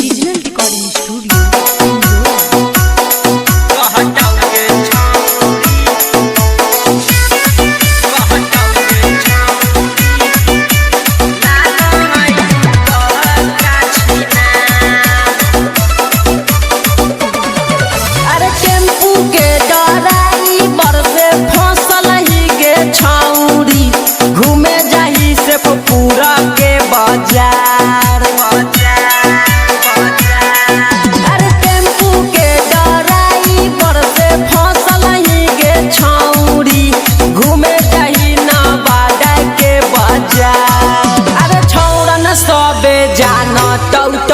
Regional recording studio पूरा के बाजार अरे टेम्पू के ड्राइवर से फसल ही गे छौरी घूमे जाही ना बाडा के बाजार अरे छौरन सबे जाना टौट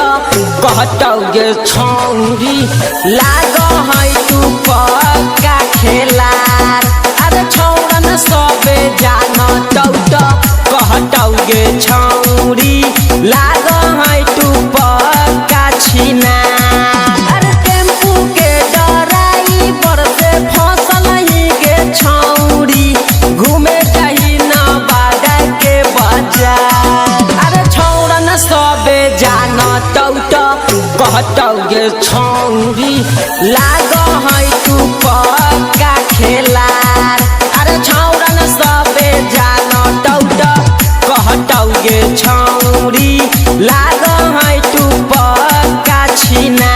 कहतौ गे छौरी लाग है तू पक्का खेलार अरे छौरन सबे जाना टौट कहतौ गे छौरी लाग है तू पक्का छिना अरे टेम्पू के ड्राइवर से फसल ही गे छौरी घूमे जाही ना बाडा के बाजार अरे छौरन सबे जाना टौट कहतौ गे छौरी लाग है तू पक्का खेलार अरे छौरन सबे जाना टौट कहतौ गे छौरी लाग है तू पक्का छिना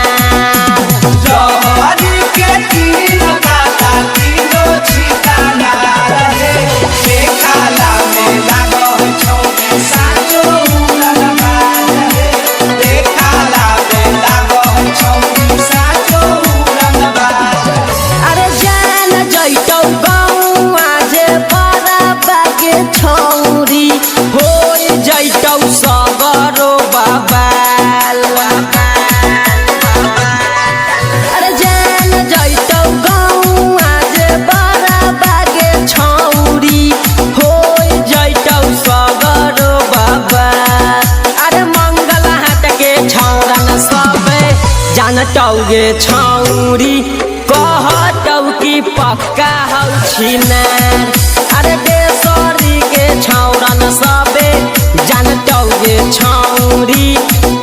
अरे जान जैतौ गौआ जे बड़ा बागे छौरी हो जैतौ सगरो बाबाल अरे जान जैतौ गौआ जे बड़ा बागे छौरी हो जैतौ सगरो बाबाल अरे मंगल हाट के छौरन सबे जानतौ गे छौरी कहतौ कि पक्का हौ छिनार अरे देशरी के छौरन सबे जानतौ गे छौरी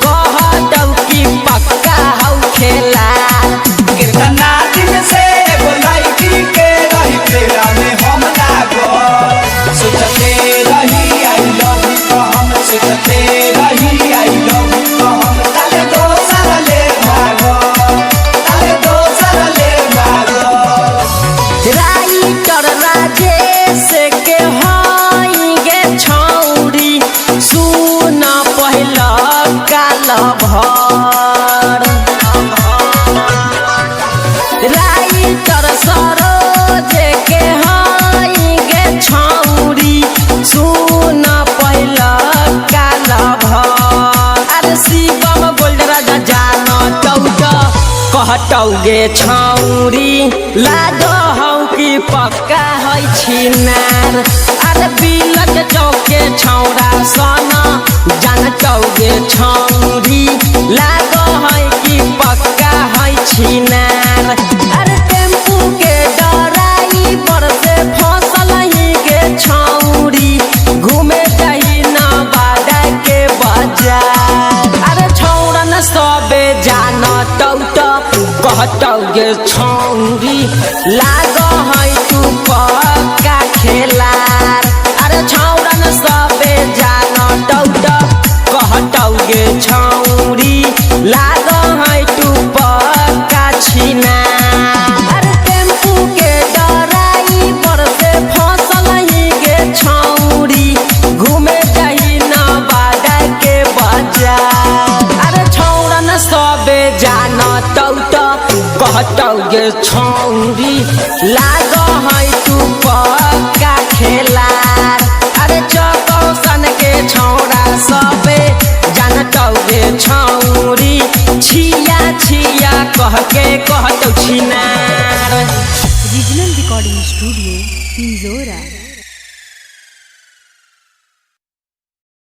कहतौ कि पक्का हौ खेलार कितना दिन से लड़की के रही तेरा में हम लागो सोचते रही आई लव यू हम सोचते रही आई लव यू हम ताले दोसर ले भागो ताले दोसर ले भागो राइटर राजेश के हई गे छौरी सुन पहिला काल भर राइटर सरोज के हई गे छौरी सुन पहिला काल भर अरे शिवम गोल्ड राजा जान टौट कहतौ गे छौरी लाग हौ कि पक्का है छिनार अरे बिलक चौके छौरा सन जानतौ गे छौरी लाग है कि पक्का है छिनार अरे टेम्पू के ड्राइवर से फसल ही गे छौरी घूमे जाही ना बाडा के बाजार अरे छौरन सबे जाना टौट कहतौ गे छौरी लाग है तू पक्का खेलार अरे छौरन सबे जाना टौट कहतौ गे छौरी लाग है तू पक्का छिना अरे टेम्पू के ड्राइवर से फसल ही गे छौरी घूमे जाही ना बाडा के बाजार अरे छौरन सबे जाना टौट कहतौ गे छौरी लाग है तू पक्का खेलार अरे चौकौसन के छौरा सबे जानतौ गे छौरी छिया छिया कह के कहतौ छिनार रीजनल रिकॉर्डिंग स्टूडियो पिंजोरा।